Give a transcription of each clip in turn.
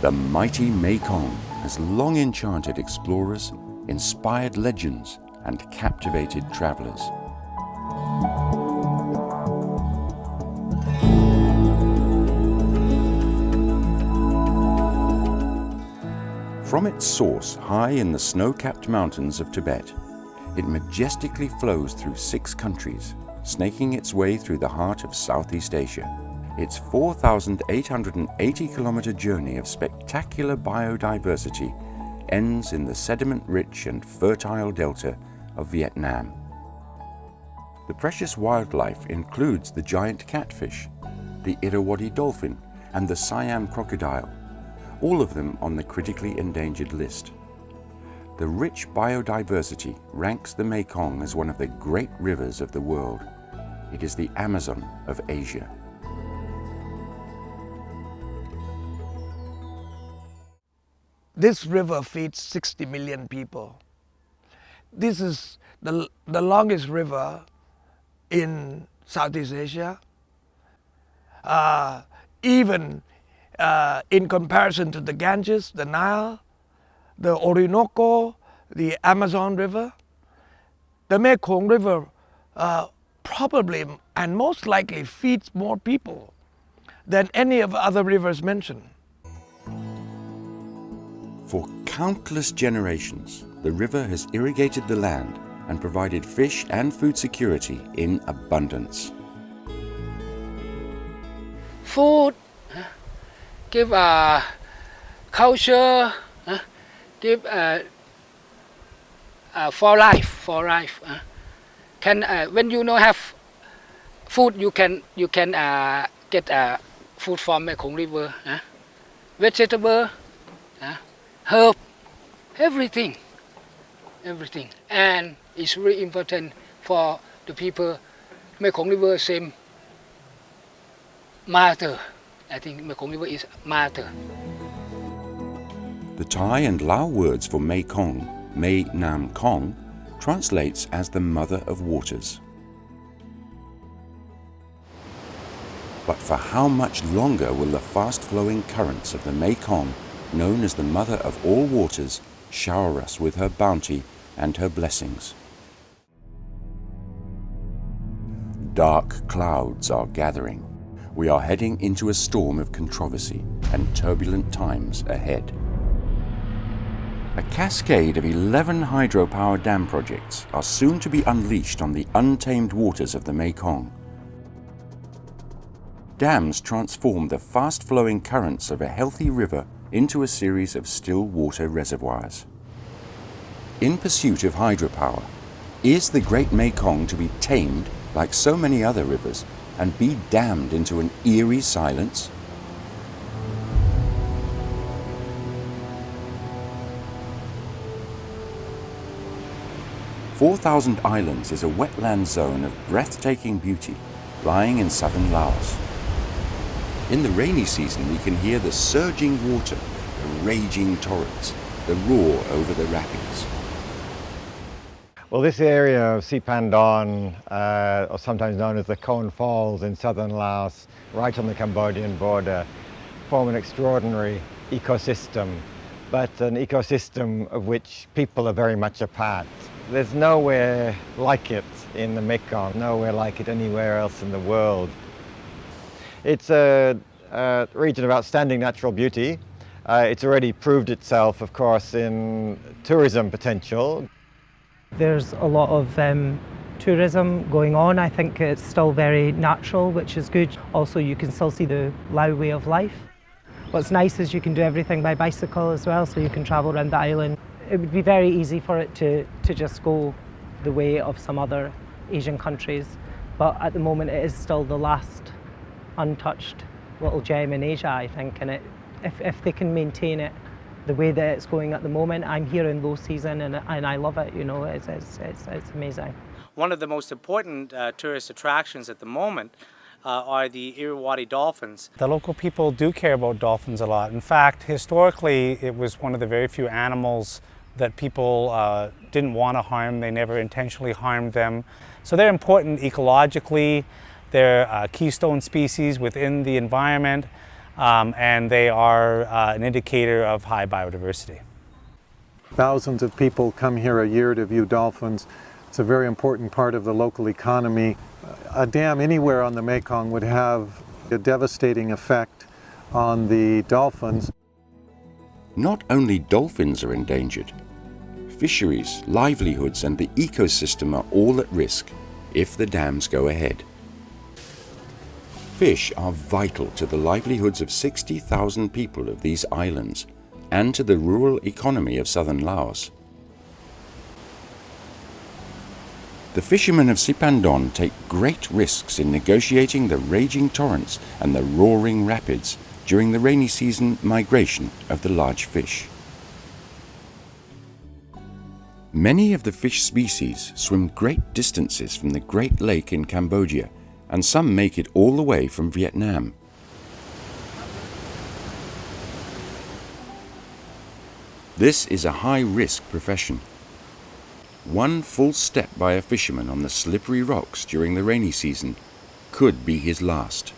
The mighty Mekong has long enchanted explorers, inspired legends, and captivated travelers. From its source high in the snow-capped mountains of Tibet, it majestically flows through 6 countries, snaking its way through the heart of Southeast Asia. Its 4,880-kilometer journey of spectacular biodiversity ends in the sediment-rich and fertile delta of Vietnam. The precious wildlife includes the giant catfish, the Irrawaddy dolphin, and the Siam crocodile, all of them on the critically endangered list. The rich biodiversity ranks the Mekong as one of the great rivers of the world. It is the Amazon of Asia. This river feeds 60 million people. This is the longest river in Southeast Asia. Even in comparison to the Ganges, the Nile, the Orinoco, the Amazon River, the Mekong River probably and most likely feeds more people than any of the other rivers mentioned. For countless generations, the river has irrigated the land and provided fish and food security in abundance. Food, give culture, give for life. When you don't have food, you can get food from Mekong River, vegetable, herb, everything, and it's really important for the people. Mekong River same mother. I think Mekong River is mother. The Thai and Lao words for Mekong, Mei Nam Kong, translates as the mother of waters. But for how much longer will the fast-flowing currents of the Mekong, known as the mother of all waters, shower us with her bounty and her blessings? Dark clouds are gathering. We are heading into a storm of controversy and turbulent times ahead. A cascade of 11 hydropower dam projects are soon to be unleashed on the untamed waters of the Mekong. Dams transform the fast-flowing currents of a healthy river into a series of still water reservoirs. In pursuit of hydropower, is the Great Mekong to be tamed like so many other rivers and be dammed into an eerie silence? "4,000 Islands" is a wetland zone of breathtaking beauty lying in southern Laos. In the rainy season, we can hear the surging water, the raging torrents, the roar over the rapids. Well, this area of Sipandon, or sometimes known as the Cone Falls in southern Laos, right on the Cambodian border, form an extraordinary ecosystem, but an ecosystem of which people are very much a part. There's nowhere like it in the Mekong, nowhere like it anywhere else in the world. It's a region of outstanding natural beauty. It's already proved itself, of course, in tourism potential. There's a lot of tourism going on. I think it's still very natural, which is good. Also, you can still see the Lao way of life. What's nice is you can do everything by bicycle as well, so you can travel around the island. It would be very easy for it to just go the way of some other Asian countries, but at the moment it is still the last untouched little gem in Asia, I think, and if they can maintain it the way that it's going at the moment. I'm here in low season and I love it, you know, it's amazing. One of the most important tourist attractions at the moment are the Irrawaddy dolphins. The local people do care about dolphins a lot. In fact, historically, it was one of the very few animals that people didn't want to harm. They never intentionally harmed them. So they're important ecologically. They're keystone species within the environment. and they are an indicator of high biodiversity. Thousands of people come here a year to view dolphins. It's a very important part of the local economy. A dam anywhere on the Mekong would have a devastating effect on the dolphins. Not only dolphins are endangered, fisheries, livelihoods and the ecosystem are all at risk if the dams go ahead. Fish are vital to the livelihoods of 60,000 people of these islands and to the rural economy of southern Laos. The fishermen of Sipandon take great risks in negotiating the raging torrents and the roaring rapids during the rainy season migration of the large fish. Many of the fish species swim great distances from the Great Lake in Cambodia, and some make it all the way from Vietnam. This is a high-risk profession. One false step by a fisherman on the slippery rocks during the rainy season could be his last.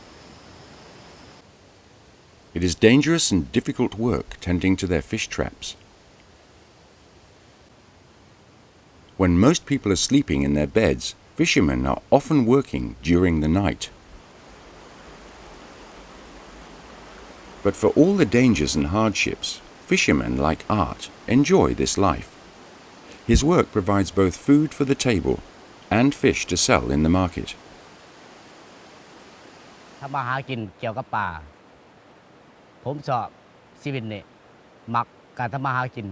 It is dangerous and difficult work tending to their fish traps. When most people are sleeping in their beds, fishermen are often working during the night. But for all the dangers and hardships, fishermen like Art enjoy this life. His work provides both food for the table and fish to sell in the market. ถ้ามาหากินเกี่ยวกับป่าผมชอบชีวิตนี่มักการทำมาหากิน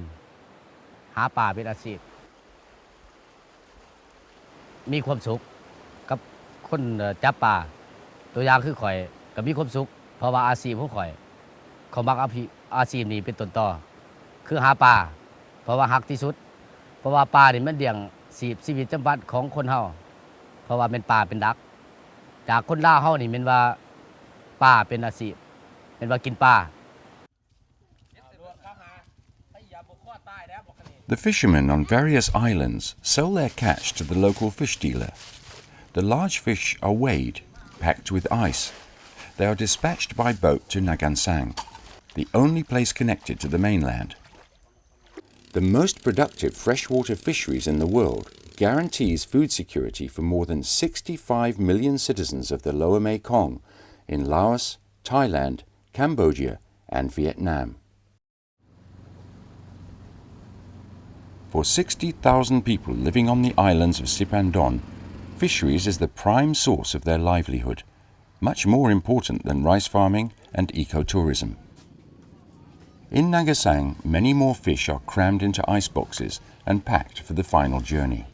หาป่าเป็นอาชีพมีความสุขกับคนจับป่าตัวอย่างคือข่อยก็มีความสุขเพราะว่าอาชีพของข่อยเขามักอาชีพนี้เป็นต้นต่อคือหาป่าเพราะว่าฮักที่สุดเพราะว่าป่านี่มันเลี้ยงชีวิตประจำวันของคนเฮาเพราะว่าเป็นป่าเป็นดักจากคนลาวเฮานี่แม่นว่าป่าเป็นอาชีพแม่นว่ากินป่า The fishermen on various islands sell their catch to the local fish dealer. The large fish are weighed, packed with ice. They are dispatched by boat to Nagansang, the only place connected to the mainland. The most productive freshwater fisheries in the world guarantees food security for more than 65 million citizens of the Lower Mekong in Laos, Thailand, Cambodia and Vietnam. For 60,000 people living on the islands of Sipandon, fisheries is the prime source of their livelihood, much more important than rice farming and ecotourism. In Nagasang, many more fish are crammed into ice boxes and packed for the final journey.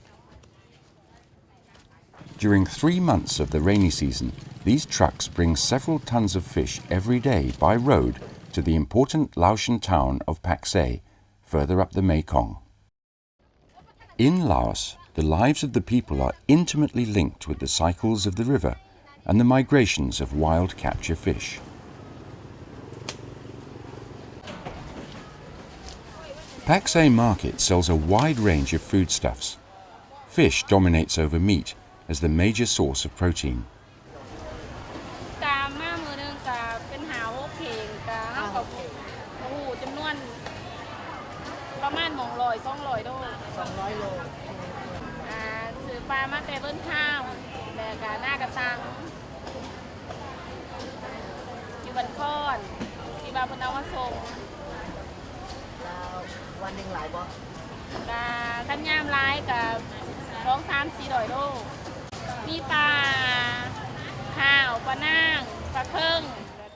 During 3 months of the rainy season, these trucks bring several tons of fish every day by road to the important Laotian town of Pak Se, further up the Mekong. In Laos, the lives of the people are intimately linked with the cycles of the river and the migrations of wild capture fish. Pak Se Market sells a wide range of foodstuffs. Fish dominates over meat as the major source of protein.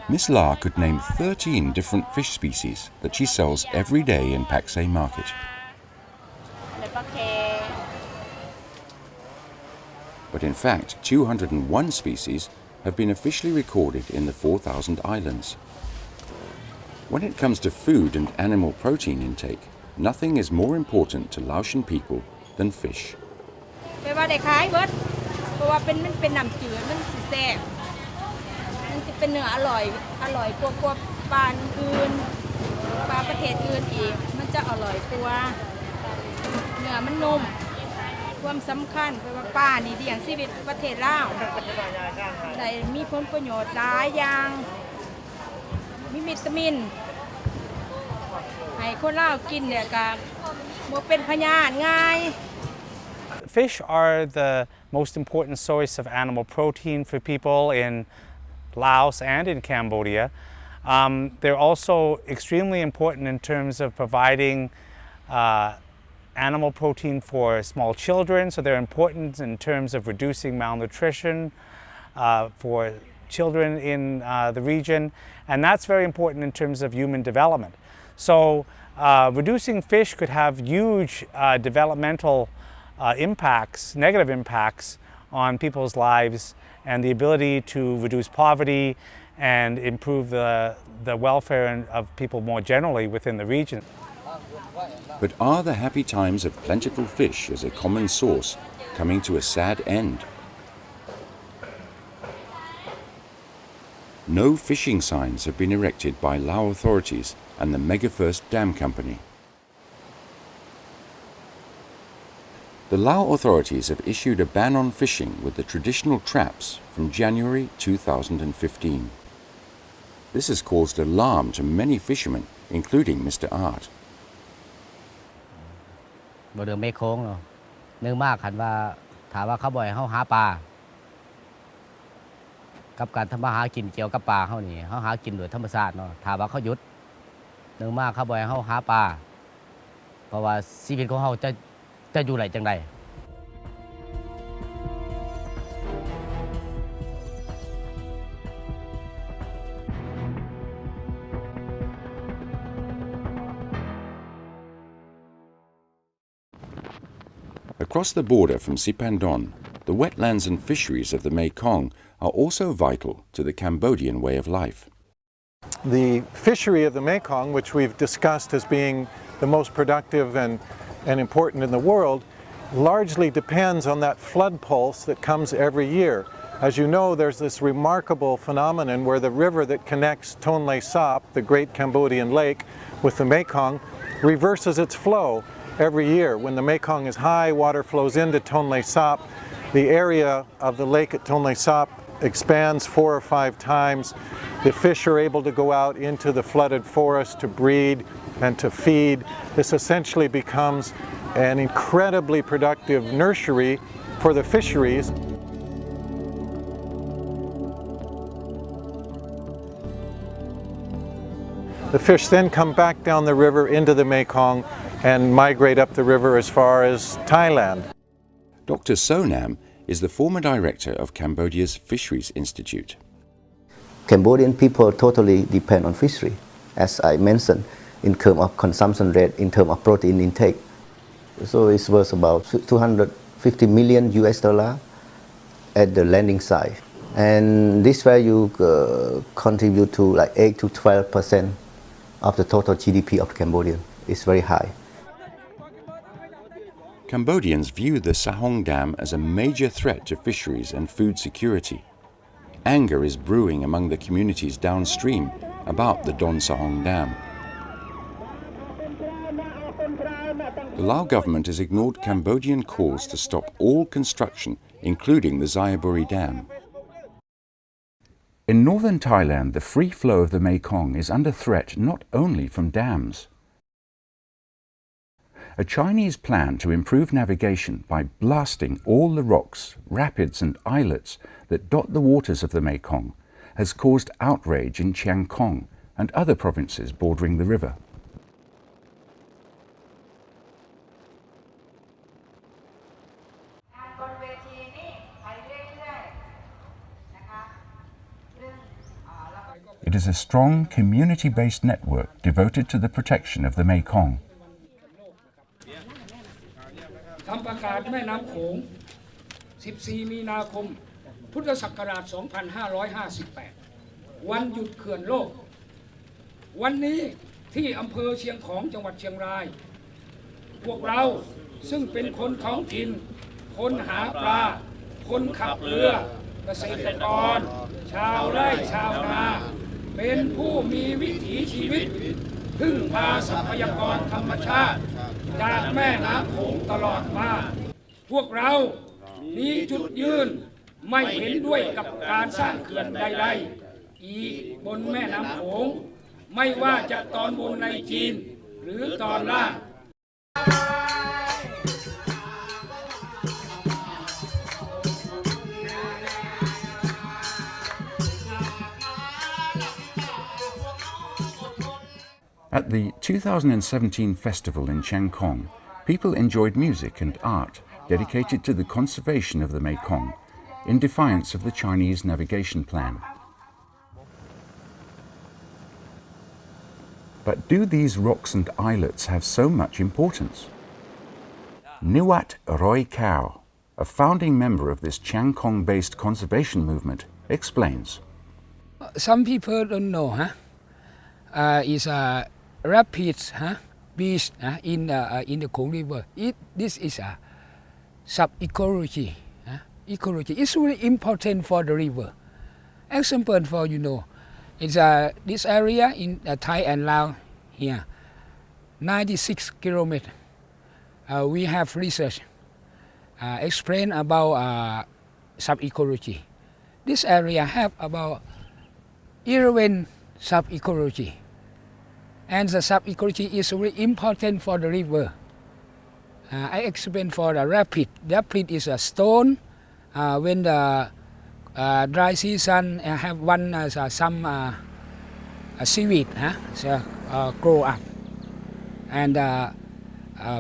Miss La could name 13 different fish species that she sells every day in Pak Se Market. But in fact, 201 species have been officially recorded in the 4,000 islands. When it comes to food and animal protein intake, nothing is more important to Laotian people than fish. มีวิตามินให้คนลาวกินเนี่ยก็บ่เป็นพยาธิง่าย Fish are the most important source of animal protein for people in Laos and in Cambodia. They're also extremely important in terms of providing animal protein for small children, so they're important in terms of reducing malnutrition for children in the region, and that's very important in terms of human development. So reducing fish could have huge developmental impacts, negative impacts on people's lives and the ability to reduce poverty and improve the welfare of people more generally within the region. But are the happy times of plentiful fish as a common source coming to a sad end? No fishing signs have been erected by Lao authorities and the Megafirst Dam Company. The Lao authorities have issued a ban on fishing with the traditional traps from January 2015. This has caused alarm to many fishermen, including Mr. Art. บ่เดือเมฆงเนาะนึกมากคันว่าถามว่าเขาบ่อยเฮาหาปลากับการทำมาหากินเกี่ยวกับปลาเฮานี่เฮาหากินโดยธรรมชาติเนาะถามว่าเขาหยุดนึกมากเขาบ่อยเฮาหาปลาเพราะว่าชีวิตของเฮาจะอยู่ไหนจังได Across the border from Sipandon, the wetlands and fisheries of the Mekong are also vital to the Cambodian way of life. The fishery of the Mekong, which we've discussed as being the most productive and important in the world, largely depends on that flood pulse that comes every year. As you know, there's this remarkable phenomenon where the river that connects Tonle Sap, the great Cambodian lake, with the Mekong, reverses its flow every year. When the Mekong is high, water flows into Tonle Sap. The area of the lake at Tonle Sap expands 4 or 5 times. The fish are able to go out into the flooded forest to breed and to feed. This essentially becomes an incredibly productive nursery for the fisheries. The fish then come back down the river into the Mekong and migrate up the river as far as Thailand. Dr. Sonam is the former director of Cambodia's Fisheries Institute. Cambodian people totally depend on fishery, as I mentioned, in terms of consumption rate, in terms of protein intake. So it's worth about 250 million US dollar at the landing site. And this value contribute to like 8 to 12% of the total GDP of Cambodia. It's very high. Cambodians view the Sahong Dam as a major threat to fisheries and food security. Anger is brewing among the communities downstream about the Don Sahong Dam. The Lao government has ignored Cambodian calls to stop all construction, including the Xayaburi Dam. In northern Thailand, the free flow of the Mekong is under threat not only from dams. A Chinese plan to improve navigation by blasting all the rocks, rapids and islets that dot the waters of the Mekong has caused outrage in Chiang Khong and other provinces bordering the river. It is a strong community-based network devoted to the protection of the Mekong. คำประกาศแม่น้ำโขง 14 มีนาคม พุทธศักราช 2558 วันหยุดเขื่อนโลก วันนี้ที่อำเภอเชียงของจังหวัดเชียงราย พวกเราซึ่งเป็นคนท้องถิ่น คนหาปลา คนขับเรือ เกษตรกร ชาวไร่ชาวนา เป็นผู้มีวิถีชีวิต พึ่งพาทรัพยากรธรรมชาติจากแม่น้ำโขงตลอดมาพวกเรามีจุดยืนไม่เห็นด้วยกับการสร้างเขื่อนใดๆอีกบนแม่น้ำโขง ไม่ว่าจะตอนบนในจีนหรือตอนล่าง At the 2017 festival in Chiang Khong, people enjoyed music and art dedicated to the conservation of the Mekong in defiance of the Chinese navigation plan. But do these rocks and islets have so much importance? Nuat Roy Kao, a founding member of this Chiang Khong-based conservation movement, explains. Some people don't know, it's a rapid beach in the Kong River. This is a sub-ecology. Ecology is really important for the river. Example for it's this area in Thai and Laos here, 96 kilometers. We have research explain about sub-ecology. This area have about 11 sub-ecology. And the sub-ecology is really important for the river. I explain for the rapid. Rapid is a stone. When the dry season have some seaweed grow up, and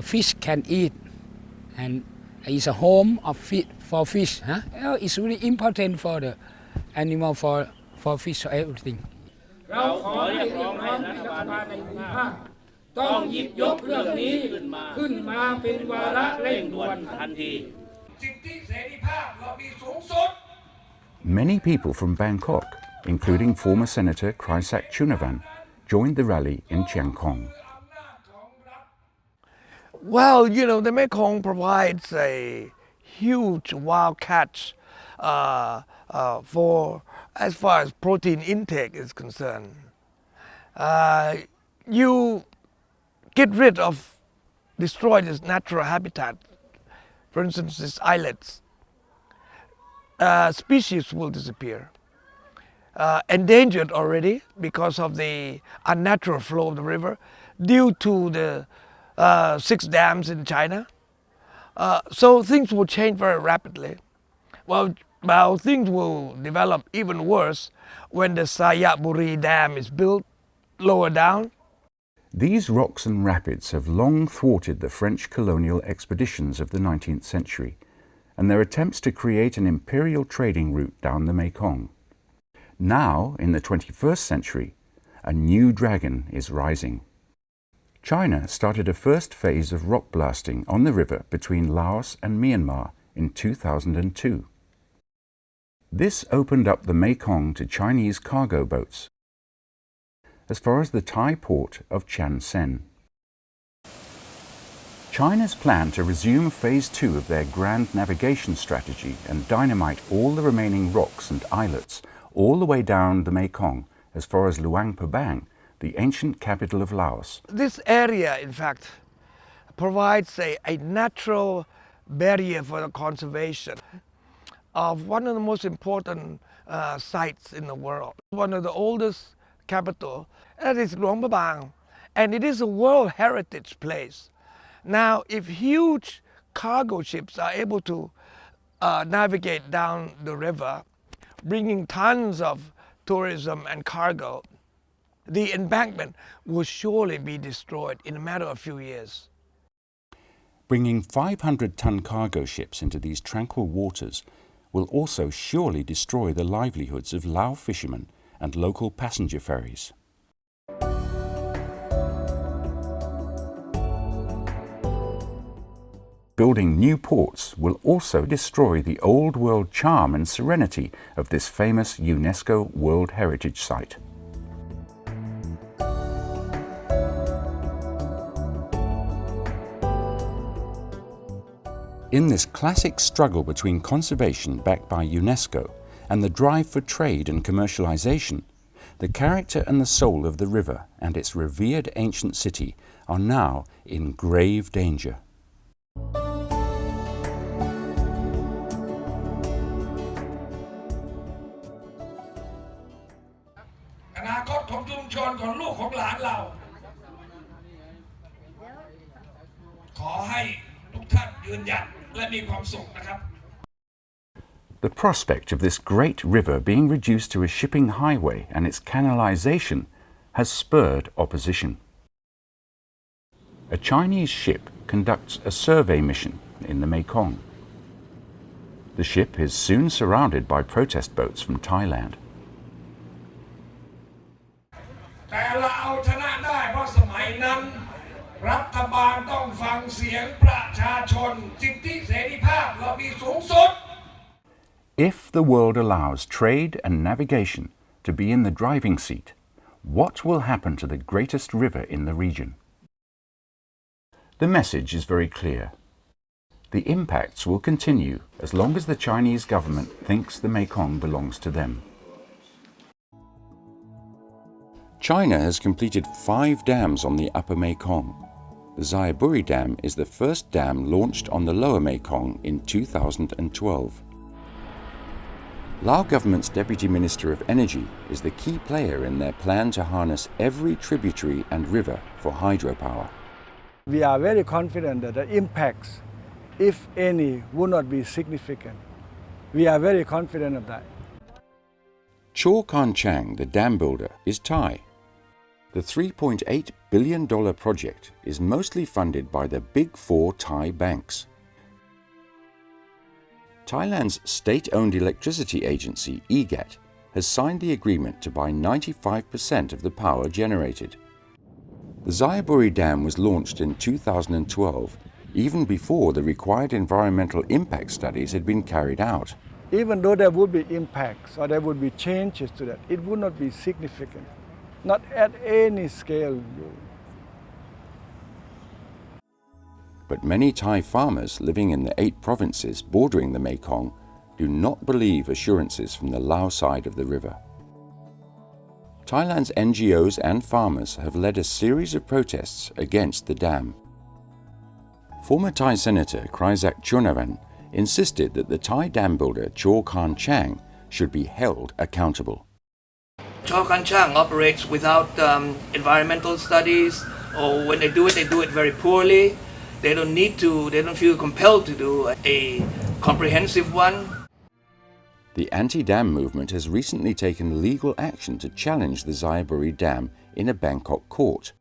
fish can eat, and it's a home of for fish. It's really important for the animal, for fish, for everything. เราขอเรียกร้องให้รัฐบาลในภูมิภาคต้องหยิบยกเรื่องนี้ขึ้นมาเป็นวาระเร่งด่วนทันที Many people from Bangkok, including former Senator Krisak Chunavan, joined the rally in Chiang Khong. Well, the Mekong provides a huge wild catch for as far as protein intake is concerned. You get rid of, destroy this natural habitat, for instance, these islets, species will disappear. Endangered already because of the unnatural flow of the river due to the 6 dams in China. So things will change very rapidly. Well, things will develop even worse when the Sayaburi Dam is built lower down. These rocks and rapids have long thwarted the French colonial expeditions of the 19th century and their attempts to create an imperial trading route down the Mekong. Now, in the 21st century, a new dragon is rising. China started a first phase of rock blasting on the river between Laos and Myanmar in 2002. This opened up the Mekong to Chinese cargo boats as far as the Thai port of Chan Sen. China's plan to resume Phase 2 of their grand navigation strategy and dynamite all the remaining rocks and islets all the way down the Mekong as far as Luang Prabang, the ancient capital of Laos. This area, in fact, provides a natural barrier for the conservation of one of the most important sites in the world. One of the oldest capital, that is Luang Prabang, and it is a World Heritage Place. Now, if huge cargo ships are able to navigate down the river, bringing tons of tourism and cargo, the embankment will surely be destroyed in a matter of a few years. Bringing 500-ton cargo ships into these tranquil waters will also surely destroy the livelihoods of Lao fishermen and local passenger ferries. Building new ports will also destroy the old world charm and serenity of this famous UNESCO World Heritage Site. In this classic struggle between conservation backed by UNESCO and the drive for trade and commercialization, the character and the soul of the river and its revered ancient city are now in grave danger. นาคตของชุมชนของลูกของหลานเราขอให้ทุกท่านยืนหยัดและมีความสุขนะครับ The prospect of this great river being reduced to a shipping highway and its canalization has spurred opposition. A Chinese ship conducts a survey mission in the Mekong. The ship is soon surrounded by protest boats from Thailand. แต่เราเอาชนะได้เพราะสมัยนั้นรัฐบาลต้องฟังเสียงประชาชนสิทธิเสรีภาพเรามีสูงสุด If the world allows trade and navigation to be in the driving seat, what will happen to the greatest river in the region? The message is very clear. The impacts will continue as long as the Chinese government thinks the Mekong belongs to them. China has completed 5 dams on the upper Mekong. The Xayaburi Dam is the first dam launched on the lower Mekong in 2012. Lao government's Deputy Minister of Energy is the key player in their plan to harness every tributary and river for hydropower. We are very confident that the impacts, if any, would not be significant. We are very confident of that. Chor Khan Chang, the dam builder, is Thai. The $3.8 billion project is mostly funded by the Big Four Thai banks. Thailand's state-owned electricity agency, EGAT, has signed the agreement to buy 95% of the power generated. The Xayaburi Dam was launched in 2012, even before the required environmental impact studies had been carried out. Even though there would be impacts or there would be changes to that, it would not be significant, not at any scale. But many Thai farmers living in the 8 provinces bordering the Mekong do not believe assurances from the Lao side of the river. Thailand's NGOs and farmers have led a series of protests against the dam. Former Thai Senator Kraisak Chunavan insisted that the Thai dam builder Chor Khan Chang should be held accountable. Chor Khan Chang operates without environmental studies, or when they do it very poorly. They don't feel compelled to do a comprehensive one. The anti-dam movement has recently taken legal action to challenge the Xayaburi Dam in a Bangkok court.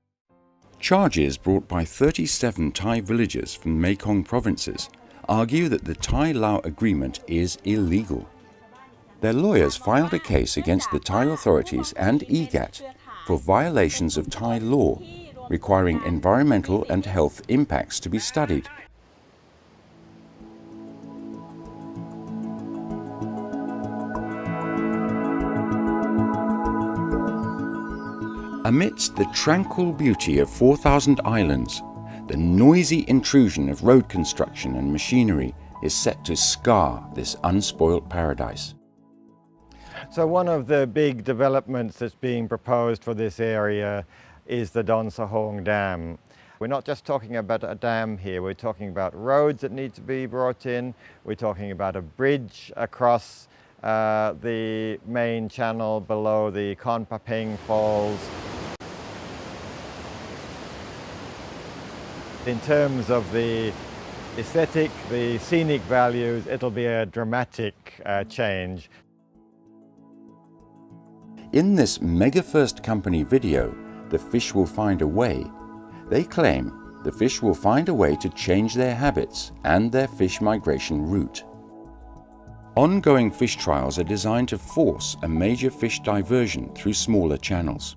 Charges brought by 37 Thai villagers from Mekong provinces argue that the Thai-Lao agreement is illegal. Their lawyers filed a case against the Thai authorities and EGAT for violations of Thai law, requiring environmental and health impacts to be studied. Amidst the tranquil beauty of 4,000 islands, the noisy intrusion of road construction and machinery is set to scar this unspoilt paradise. So one of the big developments that's being proposed for this area is the Don Sahong Dam. We're not just talking about a dam here, we're talking about roads that need to be brought in, we're talking about a bridge across the main channel below the Kon Papeng Falls. In terms of the aesthetic, the scenic values, it'll be a dramatic change. In this Mega First Company video, The Fish Will Find a Way, they claim the fish will find a way to change their habits and their fish migration route. Ongoing fish trials are designed to force a major fish diversion through smaller channels.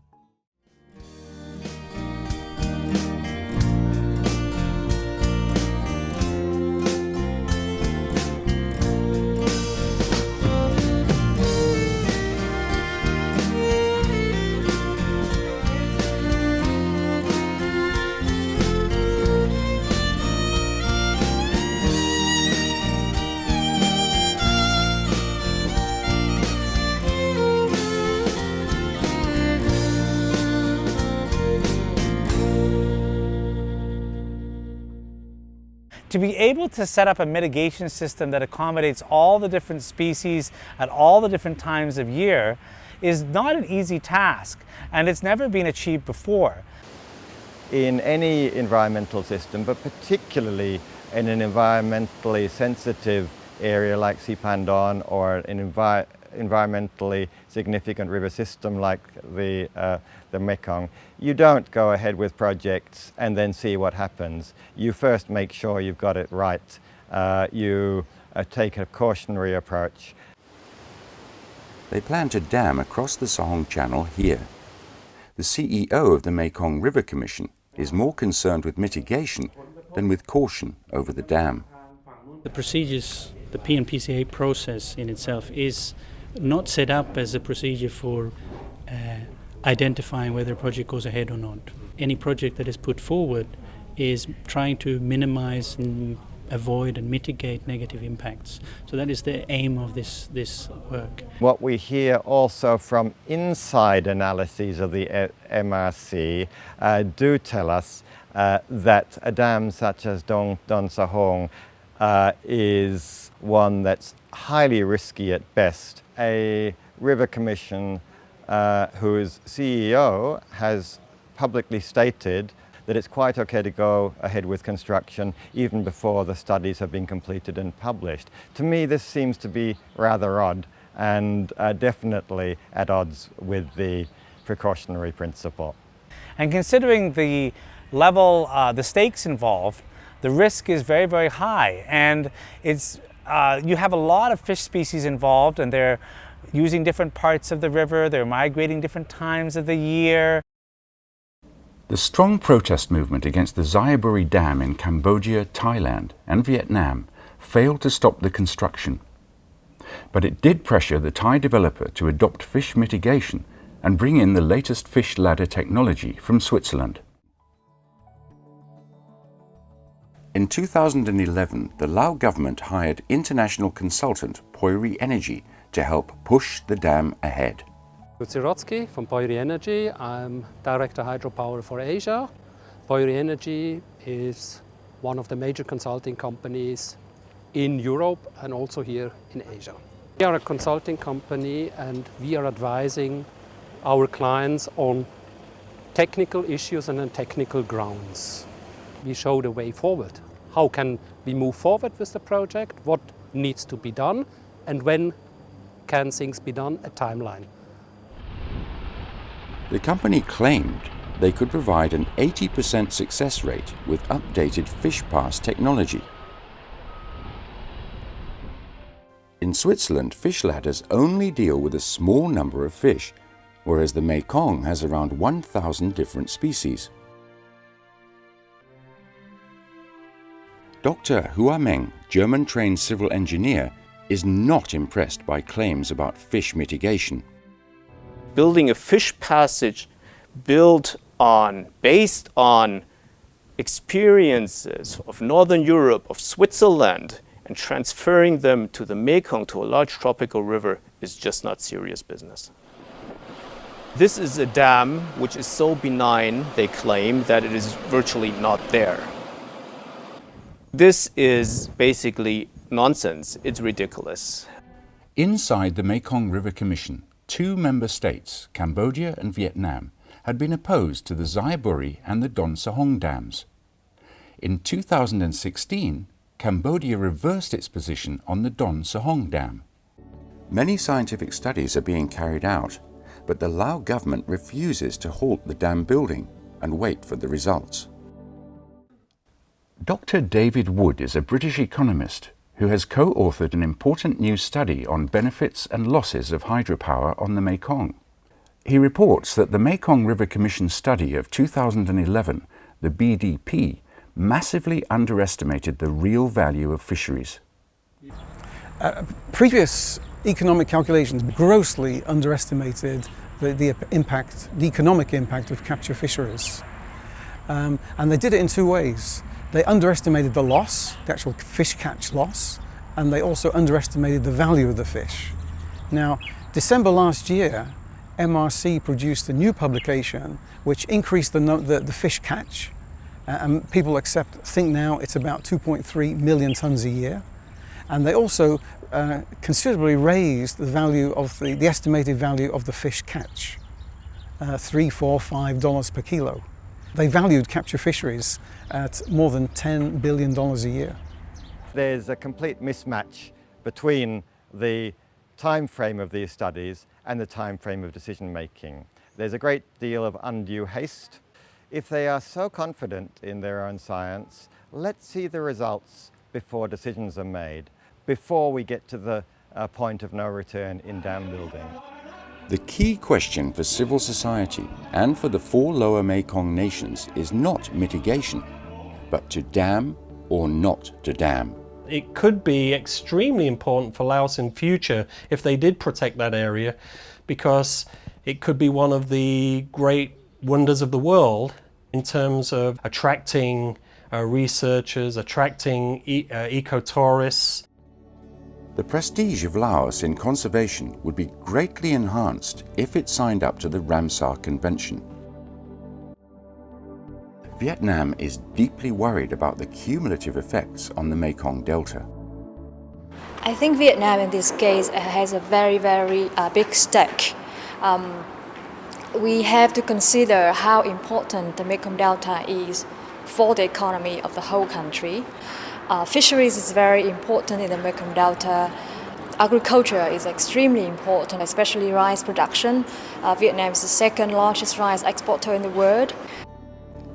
to be able to set up a mitigation system that accommodates all the different species at all the different times of year is not an easy task, and it's never been achieved before. In any environmental system, but particularly in an environmentally sensitive area like Sipandon or an environmentally significant river system like the Mekong, you don't go ahead with projects and then see what happens. You first make sure you've got it right. You take a cautionary approach. They plan to dam across the Sahong Channel here. The CEO of the Mekong River Commission is more concerned with mitigation than with caution over the dam. The procedures, the PNPCA process in itself is not set up as a procedure for identifying whether a project goes ahead or not. Any project that is put forward is trying to minimize and avoid and mitigate negative impacts. So that is the aim of this work. What we hear also from inside analyses of the MRC do tell us that a dam such as Don Sahong is one that's highly risky at best. A river commission whose CEO has publicly stated that it's quite okay to go ahead with construction even before the studies have been completed and published. To me, this seems to be rather odd and definitely at odds with the precautionary principle. And considering the level, the stakes involved, the risk is very, very high. And it's, you have a lot of fish species involved, and they're using different parts of the river, they're migrating different times of the year. The strong protest movement against the Xayaburi Dam in Cambodia, Thailand and Vietnam failed to stop the construction. But it did pressure the Thai developer to adopt fish mitigation and bring in the latest fish ladder technology from Switzerland. In 2011, the Lao government hired international consultant Poiri Energy to help push the dam ahead. Sirotsky from Poiri Energy. I'm Director Hydropower for Asia. Poiri Energy is one of the major consulting companies in Europe and also here in Asia. We are a consulting company and we are advising our clients on technical issues and on technical grounds. We show the way forward. How can we move forward with the project? What needs to be done? And when can things be done? A timeline. The company claimed they could provide an 80% success rate with updated fish pass technology. In Switzerland, fish ladders only deal with a small number of fish, whereas the Mekong has around 1,000 different species. Dr. Hua Meng, German-trained civil engineer, is not impressed by claims about fish mitigation. Building a fish passage based on experiences of Northern Europe, of Switzerland, and transferring them to the Mekong, to a large tropical river, is just not serious business. This is a dam which is so benign, they claim, that it is virtually not there. This is basically nonsense. It's ridiculous. Inside the Mekong River Commission, 2 member states, Cambodia and Vietnam, had been opposed to the Xayaburi and the Don Sahong dams. In 2016, Cambodia reversed its position on the Don Sahong Dam. Many scientific studies are being carried out, but the Lao government refuses to halt the dam building and wait for the results. Dr. David Wood is a British economist who has co-authored an important new study on benefits and losses of hydropower on the Mekong. He reports that the Mekong River Commission study of 2011, the BDP, massively underestimated the real value of fisheries. Previous economic calculations grossly underestimated the economic impact of capture fisheries. And they did it in 2 ways. They underestimated the loss, the actual fish catch loss, and they also underestimated the value of the fish. Now, December last year, MRC produced a new publication which increased the fish catch and people think now it's about 2.3 million tonnes a year. And they also considerably raised the value of the estimated value of the fish catch, $3, $4, $5 per kilo. They valued capture fisheries at more than $10 billion a year. There's a complete mismatch between the time frame of these studies and the time frame of decision making. There's a great deal of undue haste. If they are so confident in their own science, let's see the results before decisions are made, before we get to the point of no return in dam building. The key question for civil society and for the 4 lower Mekong nations is not mitigation, but to dam or not to dam. It could be extremely important for Laos in future if they did protect that area, because it could be one of the great wonders of the world in terms of attracting researchers, attracting eco-tourists. The prestige of Laos in conservation would be greatly enhanced if it signed up to the Ramsar Convention. Vietnam is deeply worried about the cumulative effects on the Mekong Delta. I think Vietnam in this case has a very big stake. We have to consider how important the Mekong Delta is for the economy of the whole country. Fisheries is very important in the Mekong Delta. Agriculture is extremely important, especially rice production. Vietnam is the second largest rice exporter in the world.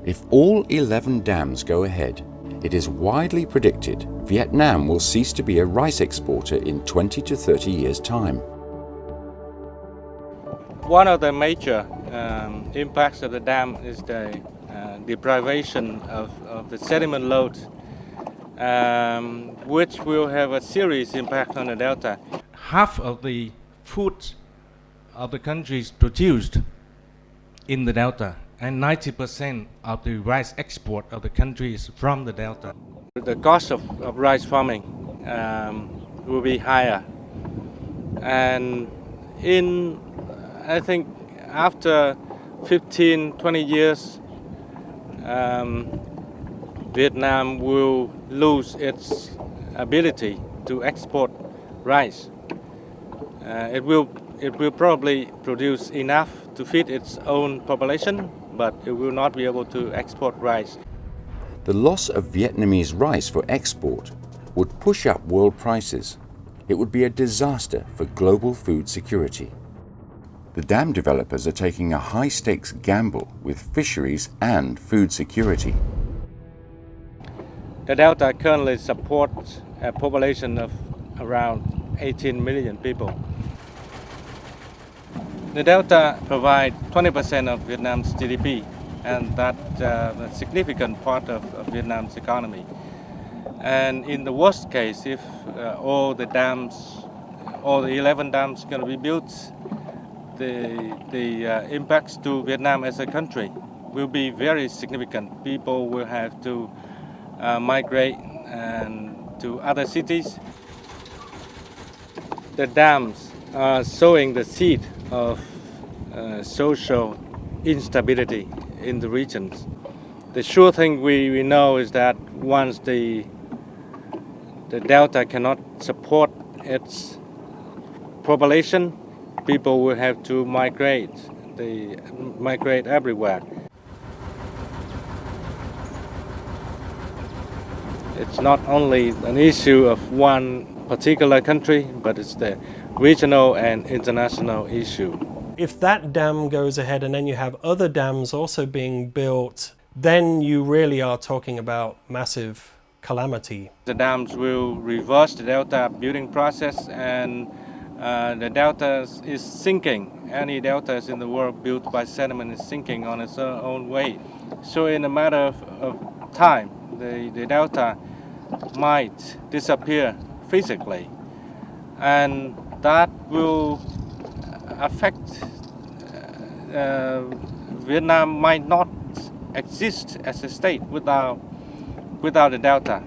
If all 11 dams go ahead, it is widely predicted Vietnam will cease to be a rice exporter in 20 to 30 years' time. One of the major impacts of the dam is the deprivation of the sediment load, which will have a serious impact on the delta. Half of the food of the country is produced in the delta, and 90% of the rice export of the country is from the delta. The cost of rice farming will be higher, and I think after 15-20 years, Vietnam will lose its ability to export rice. It will probably produce enough to feed its own population, but it will not be able to export rice. The loss of Vietnamese rice for export would push up world prices. It would be a disaster for global food security. The dam developers are taking a high-stakes gamble with fisheries and food security. The delta currently supports a population of around 18 million people. The delta provides 20% of Vietnam's GDP, and that's a significant part of Vietnam's economy. And in the worst case, if all the 11 dams are going to be built, the impacts to Vietnam as a country will be very significant. People will have to migrate to other cities. The dams are sowing the seed of social instability in the regions. The sure thing we know is that once the delta cannot support its population, people will have to migrate. They migrate everywhere. It's not only an issue of one particular country, but it's the regional and international issue. If that dam goes ahead and then you have other dams also being built, then you really are talking about massive calamity. The dams will reverse the delta building process, and the delta is sinking. Any deltas in the world built by sediment is sinking on its own way. So in a matter of time, the delta might disappear physically, and that will affect Vietnam might not exist as a state without the delta.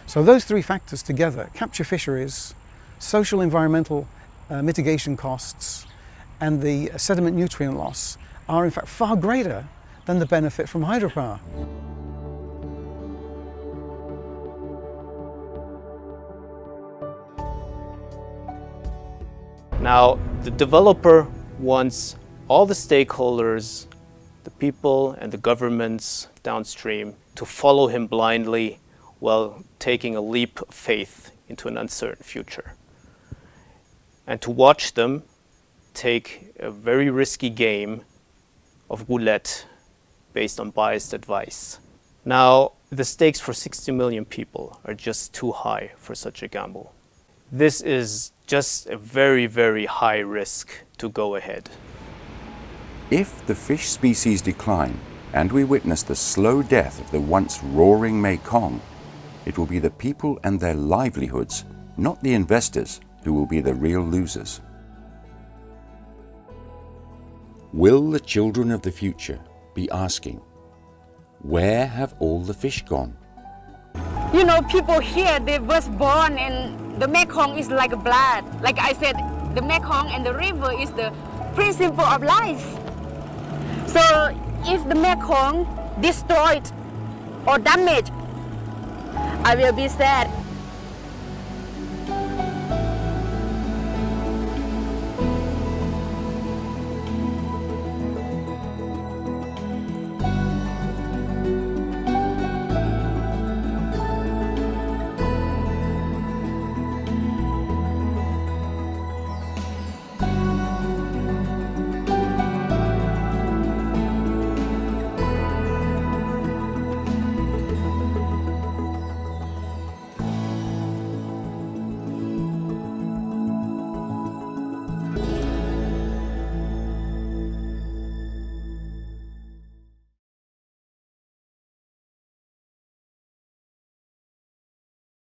So those three factors together, capture fisheries, social environmental mitigation costs, and the sediment nutrient loss, are in fact far greater than the benefit from hydropower. Now, the developer wants all the stakeholders, the people and the governments downstream, to follow him blindly while taking a leap of faith into an uncertain future. And to watch them take a very risky game of roulette based on biased advice. Now, the stakes for 60 million people are just too high for such a gamble. This is just a very, very high risk to go ahead. If the fish species decline and we witness the slow death of the once roaring Mekong, it will be the people and their livelihoods, not the investors, who will be the real losers. Will the children of the future be asking, where have all the fish gone? You know, people here, they was born and the Mekong is like blood. Like I said, the Mekong and the river is the principle of life. So if the Mekong destroyed or damaged, I will be sad.